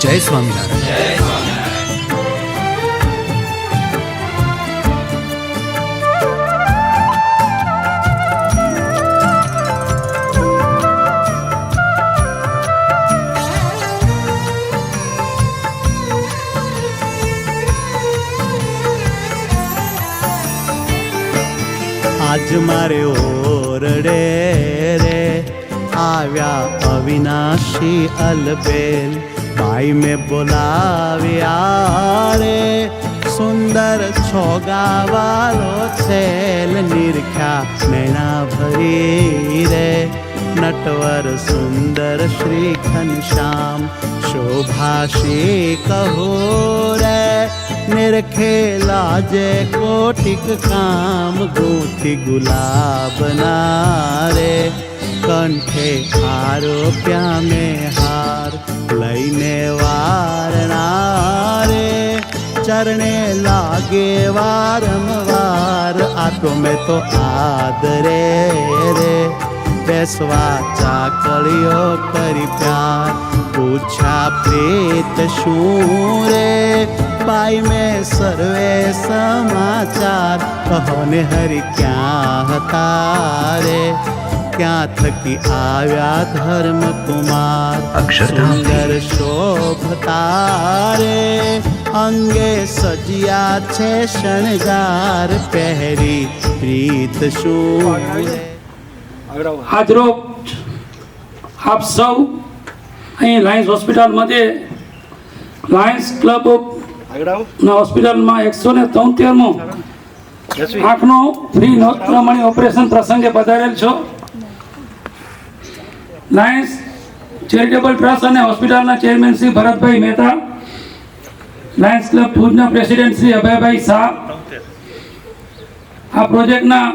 જય સ્વામિનારાયણ. આજ મારે ઓરડે રે આવ્યા અવિનાશી અલબેલ, ભાઈ મેં બોલાવ્યા રે સુંદર છોગાવાલો છેલ, નિરખ્યા નૈણા ભરી રે નટવર સુંદર શ્રી ઘનશ્યામ, શોભાશી કહો રે નિરખેલા જે કોટિક કામ, ગોથી ગુલાબ નારે કંઠે આરોપ્યા મેં હાર, લઈને વારણારે ચરણે લાગે વારંવાર, આ તો મેં તો આદરે રે બેસવા ચાકળીઓ કરી પ્યાર, પૂછા પ્રેત શું રે બાઈ મેં સર્વે સમાચાર, કહો ને હરિ ક્યાં હતા રે, ક્યાં થકી આવ્યા ધર્મ કુમાર, સુંદર શોભતા રે અંગે સજ્યા છે શણગાર, પહેરી પ્રીત શું રે. આજરોજ આપ સૌ અહીં લાયન્સ હોસ્પિટલमध्ये લાયન્સ ક્લબ ના હોસ્પિટલમાં 173મો આંખનો ફ્રી નોંધણી ઓપરેશન પ્રસંગે પધારેલ છો. લાયન્સ ચેરિટેબલ ટ્રસ્ટ અને હોસ્પિટલના chairman Shri Bharatbhai Mehta, Lions club ભુજના પ્રેસિડેન્ટ શ્રી અભયભાઈ શાહ, આ પ્રોજેક્ટના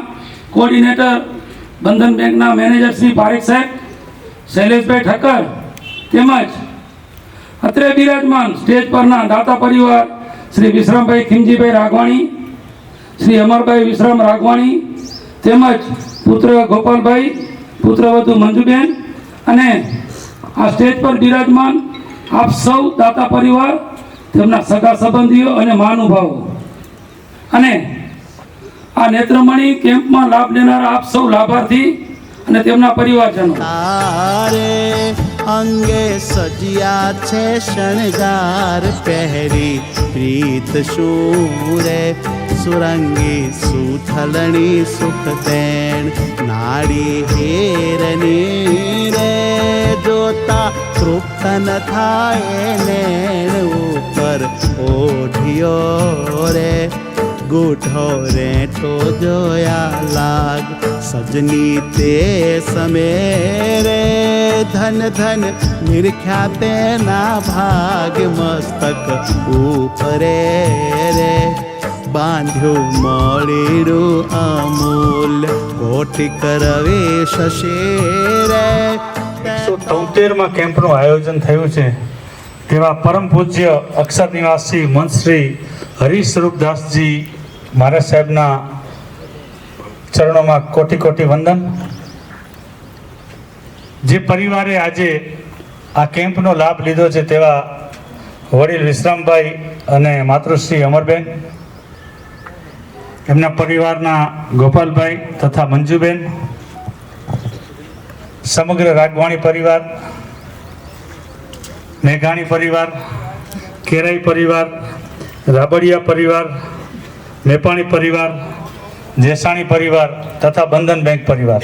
કોઓર્ડિનેટર બંધન બેંકના મેનેજર શ્રી પારેખ સાહેબ, શૈલેષભાઈ ઠક્કર, તેમજ અત્રે બિરાજમાન સ્ટેજ પરના દાતા પરિવાર શ્રી વિશ્રામભાઈ ખીમજીભાઈ રાઘવાણી, શ્રી અમરભાઈ વિશ્રામ રાઘવાણી, તેમજ પુત્ર ગોપાલભાઈ, પુત્રવધુ મંજુબેન અને આ સ્ટેજ પર બિરાજમાન આપ સૌ દાતા પરિવાર, તેમના સગા સંબંધીઓ અને મહાનુભાવો અને આ નેત્રમણી કેમ્પમાં લાભ લેનારા આપ સૌ લાભાર્થી અને તેમના પરિવારજનો. તારે અંગે સજ્યા છે શણગાર, પહેરી પ્રીત શું રે સુરંગી સુથલણી સુખ દેણ, નાડી હેરની રે જોતા તૃપ્ત ન થાય નેણ, ઉપર ઓઢિયો રે ગૂઠો રેઠો જોયા લાગ, સજની તે સમે રે ધન ધન નિરખ્યા તેના ભાગ, મસ્તક ઉપરે રે બાંધ્યું મળીડું અમૂલ્ય, કોટિક રવે શશેરે. 173માં કેમ્પનું આયોજન થયું છે તેવા પરમ પૂજ્ય અક્ષર નિવાસી મંત્રી હરીશ સ્વરૂપદાસજી મહારાજ સાહેબના ચરણોમાં કોટી કોટી વંદન. જે પરિવારે આજે આ કેમ્પનો લાભ લીધો છે તેવા વડીલ વિશ્રામભાઈ અને માતૃશ્રી અમરબેન, એમના પરિવારના ગોપાલભાઈ તથા મંજુબેન, સમગ્ર રાગવાણી પરિવાર, મેઘાણી પરિવાર, કેરાઈ પરિવાર, રાબડિયા પરિવાર, મેપાણી પરિવાર, જેસાણી પરિવાર તથા બંધન બેંક પરિવાર.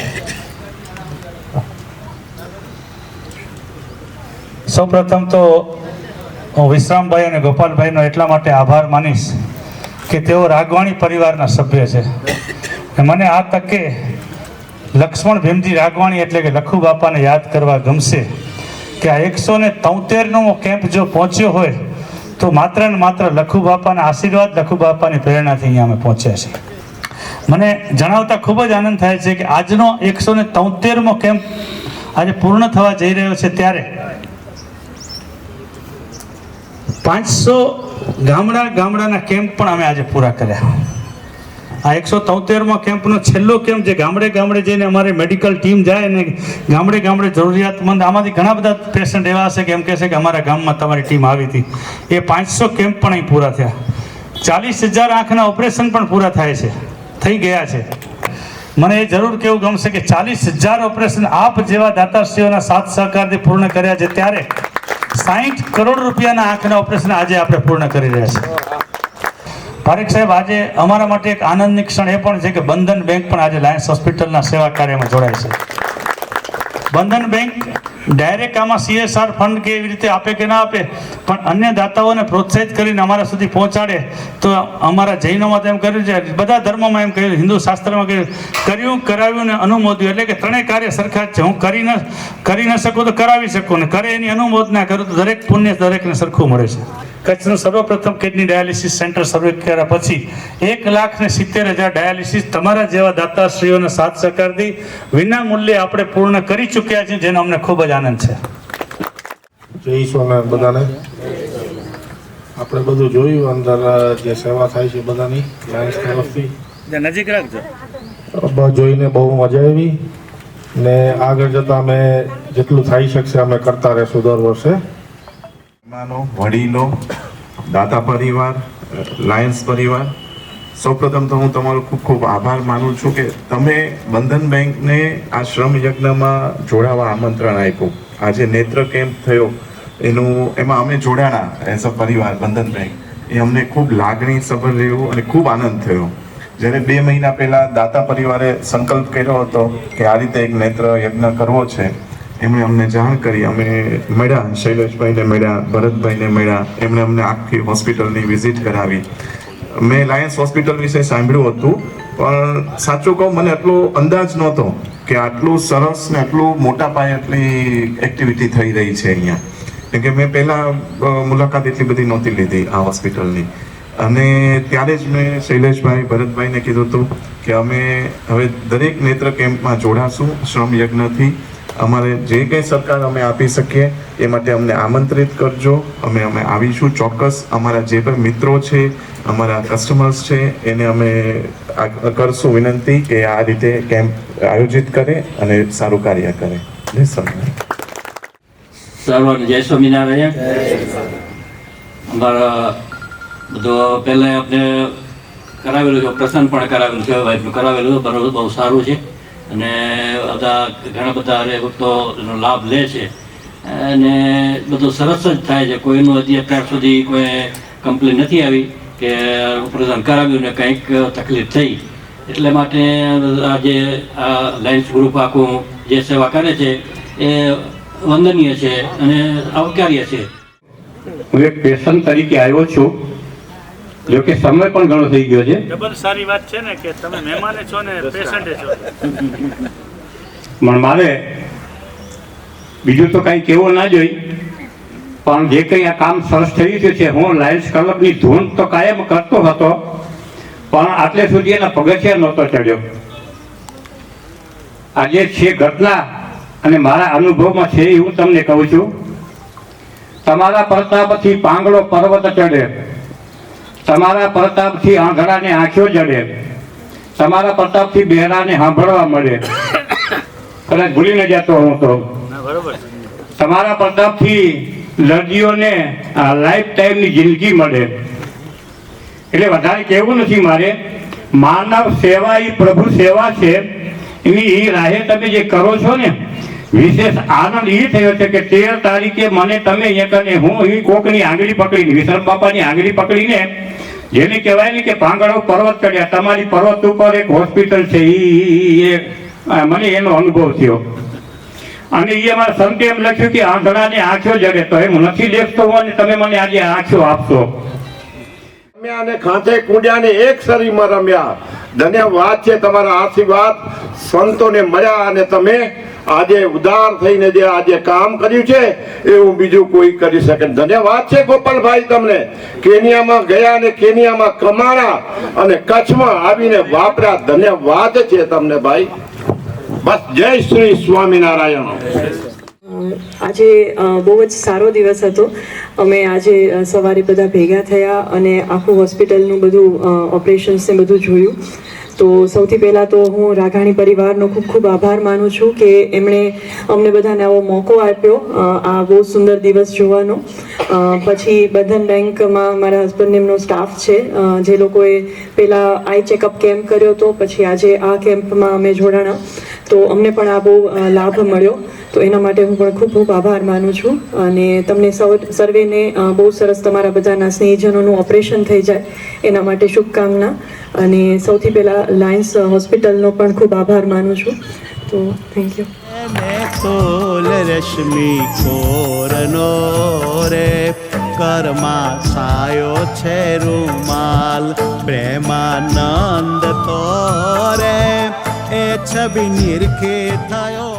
સૌપ્રથમ તો હું વિશ્રામભાઈ અને ગોપાલભાઈનો એટલા માટે આભાર માનીશ કે તેઓ રાગવાણી પરિવારના સભ્ય છે. મને આ તકે લક્ષ્મણ ભીમજી રાગવાણી એટલે કે લખુ બાપાને યાદ કરવા ગમશે કે આ 173મો કેમ્પ જો પહોંચ્યો હોય તો માત્ર ને માત્ર લખુ બાપાના આશીર્વાદ, લખુ બાપાની પ્રેરણાથી અહીંયા અમે પહોંચ્યા છીએ. મને જણાવતા ખૂબ જ આનંદ થાય છે કે આજનો 173મો કેમ્પ આજે પૂર્ણ થવા જઈ રહ્યો છે, ત્યારે 500 ગામડાના કેમ્પ પણ અમે આજે પૂરા કર્યા. આ 173માં કેમ્પનો છેલ્લો કેમ્પ જે ગામડે ગામડે જઈને અમારી મેડિકલ ટીમ જાય ને ગામડે ગામડે જરૂરિયાતમંદ, આમાંથી ઘણા બધા પેશન્ટ એવા હશે કે એમ કહેશે કે અમારા ગામમાં તમારી ટીમ આવી હતી. એ 500 કેમ્પ પણ અહીં પૂરા થયા. 40,000 આંખના ઓપરેશન પણ પૂરા થાય છે, થઈ ગયા છે. મને એ જરૂર કહેવું ગમશે કે 40,000 ઓપરેશન આપ જેવા દાતાશ્રીઓના સાથ સહકારથી પૂર્ણ કર્યા છે, ત્યારે 60 કરોડ રૂપિયાના આંખના ઓપરેશન આજે આપણે પૂર્ણ કરી રહ્યા છીએ. પારેખ સાહેબ, આજે અમારા માટે એક આનંદની ક્ષણ એ પણ છે કે બંધન બેંક પણ આજે લાયન્સ હોસ્પિટલના સેવા કાર્યમાં જોડાય છે. બંધન બેંક ડાયરેક્ટ આમાં CSR ફંડ કે એવી રીતે આપે કે ના આપે, પણ અન્ય દાતાઓને પ્રોત્સાહિત કરીને અમારા સુધી પહોંચાડે. તો અમારા જૈનોમાં તો એમ કર્યું છે, બધા ધર્મોમાં એમ કહ્યું, હિન્દુ શાસ્ત્રમાં કહ્યું, કર્યું, કરાવ્યું ને અનુમોદ્યું. એટલે કે ત્રણેય કાર્ય સરખા જ છે. હું કરી ન શકું તો કરાવી શકું, ને કરે એની અનુમોદના કરું તો દરેક પુણ્ય દરેકને સરખું મળે છે. કચ્છનું સર્વપ્રથમ કિડની ડાયાલિસિસ સેન્ટર શરૂ કર્યા પછી 1,70,000 ડાયાલિસિસ તમારા જેવા દાતાશ્રીઓના સાથ સહકારથી વિના મૂલ્યે આપણે પૂર્ણ કરી ચૂક્યા છીએ, જેનો અમને ખૂબ જ આનંદ છે. જય સ્વામિનારાયણ બધાને. આપણે બધું જોયું અંદર જે સેવા થાય છે બધાની લાયન્સ તરફથી, નજીક રાખજો. જોઈને બહુ મજા આવી ને આગળ જતાં અમે જેટલું થઈ શકશે અમે કરતા રહેશું દર વર્ષે. વડીલો, દાતા પરિવાર, લાયન્સ પરિવાર, સૌપ્રથમ તો હું તમારો ખૂબ ખૂબ આભાર માનું છું કે તમે બંધન બેંકને આ શ્રમ યજ્ઞમાં જોડાવા આમંત્રણ આપ્યું. આજે નેત્ર કેમ્પ થયો એમાં અમે જોડાણા એઝ અ પરિવાર બંધન બેંક, એ અમને ખૂબ લાગણી સભર રહ્યું અને ખૂબ આનંદ થયો. જ્યારે 2 મહિના પહેલાં દાતા પરિવારે સંકલ્પ કર્યો હતો કે આ રીતે એક નેત્ર યજ્ઞ કરવો છે, એમણે અમને જાણ કરી. અમે મળ્યા, શૈલેષભાઈને મળ્યા, ભરતભાઈને મળ્યા, એમણે અમને આખી હોસ્પિટલની વિઝિટ કરાવી. મેં લાયન્સ હોસ્પિટલ વિશે સાંભળ્યું હતું, પણ સાચું કહું મને એટલો અંદાજ નહોતો કે આટલું સરસ ને આટલું મોટા પાયે આટલી એક્ટિવિટી થઈ રહી છે અહીંયા. કેમ કે મેં પહેલાં મુલાકાત એટલી બધી નહોતી લીધી આ હોસ્પિટલની. અને ત્યારે જ મેં શૈલેષભાઈ, ભરતભાઈને કીધું હતું કે અમે હવે દરેક નેત્ર કેમ્પમાં જોડાશું શ્રમ યજ્ઞથી. અમારે જે કંઈ સરકાર અમે આપી શકીએ એ માટે અમને આમંત્રિત કરજો, અમે આવીશું ચોક્કસ. અમારા જે પણ મિત્રો છે, અમારા કસ્ટમર્સ છે, એને અમે કરશું વિનંતી કે આ રીતે કેમ્પ આયોજિત કરે અને સારું કાર્ય કરે. જય સ્વામિનારાયણ. સર્વને જય સ્વામિનારાયણ. અમારા બધો પહેલાં આપણે કરાવેલું છે, ઓપરેશન પણ કરાવેલું છે, વાઈફનું કરાવેલું, બરાબર, બહુ સારું છે. અને બધા ઘણા બધા ભક્તો એનો લાભ લે છે અને બધું સરસ જ થાય છે. કોઈનું હજી અત્યાર સુધી કોઈ કમ્પ્લેન નથી આવી કે ઓપરેશન કરાવ્યું ને કંઈક તકલીફ થઈ. એટલે માટે આજે આ લાયન્સ ગ્રુપ આખું જે સેવા કરે છે એ વંદનીય છે અને આવકાર્ય છે. હું એક પેશન્ટ તરીકે આવ્યો છું, જો કે સમય પણ ઘણો થઈ ગયો છે. ડબલ સારી વાત છે ને કે તમે મહેમાને છો ને પેશન્ટે છો. પણ મારે બીજું તો કંઈ કહેવું ના જોઈ, પણ જે કંઈ આ કામ સરસ થઈ ગયું છે, હું લાયન્સ ક્લબની ધૂન તો કાયમ કરતો હતો, પણ આટલે સુધી એના પગથિયા નહોતો ચડ્યો. આજે છે ઘટના અને મારા અનુભવમાં છે એ હું તમને કહું છું. તમારા પ્રતાપથી પાંગળો પર્વત ચડે, તમારા પ્રતાપથી આંધળાને આંખો જડે, તમારા પ્રતાપથી બહેરાને સાંભળવા મળે. કદાચ ભૂલી ન જતો હું તો. તમારા પ્રતાપથી દર્દીઓને લાઈફ ટાઈમની જિંદગી મળે. એટલે વધારે કહેવું નથી મારે. માનવ સેવા એ પ્રભુ સેવા છે. એની એ રાહે તમે જે કરો છો ને, વિશેષ આનંદ એ થયો છે કે 13 તારીખે મને તમે અહીંયા કને હું એ કોકની આંગળી પકડીને, વિશ્રામ બાપાની આંગળી પકડીને, જેને કહેવાય ને કે પાંગળો પર્વત ચડ્યા, તમારી પર્વત ઉપર એક હોસ્પિટલ છે, એ મને એનો અનુભવ થયો. અને એ અમારા સંતે એમ લખ્યું કે આંધળાને આંખો જડે, તો એમ નથી દેખતો અને તમે મને આજે આંખો આપશો. અને ખાંચે કુંડ્યાને એક શરીરમાં રમ્યા. ધન્યવાદ છે તમારા આશીર્વાદ. સંતોને મળ્યા અને તમે આજે ઉદાર થઈને જે આજે કામ કર્યું છે એવું બીજું કોઈ કરી શકે. ધન્યવાદ છે ગોપાલભાઈ તમને. કેનિયામાં ગયા અને કેનિયામાં કમાણા અને કચ્છમાં આવીને વાપર્યા. ધન્યવાદ છે તમને ભાઈ. બસ જય શ્રી સ્વામિનારાયણ. આજે બહુ જ સારો દિવસ હતો. અમે આજે સવારે બધા ભેગા થયા અને આખું હોસ્પિટલનું બધું ઓપરેશન્સ ને બધું જોયું. તો સૌથી પહેલાં તો હું રાઘાણી પરિવારનો ખૂબ ખૂબ આભાર માનું છું કે એમણે અમને બધાને આવો મોકો આપ્યો આ બહુ સુંદર દિવસ જોવાનો. પછી બંધન બેંકમાં મારા હસબન્ડ એમનો સ્ટાફ છે જે લોકોએ પહેલાં આઈ ચેકઅપ કેમ્પ કર્યો હતો, પછી આજે આ કેમ્પમાં અમે જોડાણા, તો અમને પણ આ બહુ લાભ મળ્યો. તો એના માટે હું પણ ખૂબ ખૂબ આભાર માનું છું. અને તમને સર્વેને બહુ સરસ તમારા બધાના સ્નેહીજનોનું ઓપરેશન થઈ જાય એના માટે શુભકામના. અને સૌથી પહેલાં લાયન્સ હોસ્પિટલનો પણ ખૂબ આભાર માનું છું. તો થેન્ક યુ. તોલ રશ્મિ કોરનો રે કરમાં છાયો છે રૂમાલ પ્રેમાનંદ તો રે એ છબી નિરખે થયો.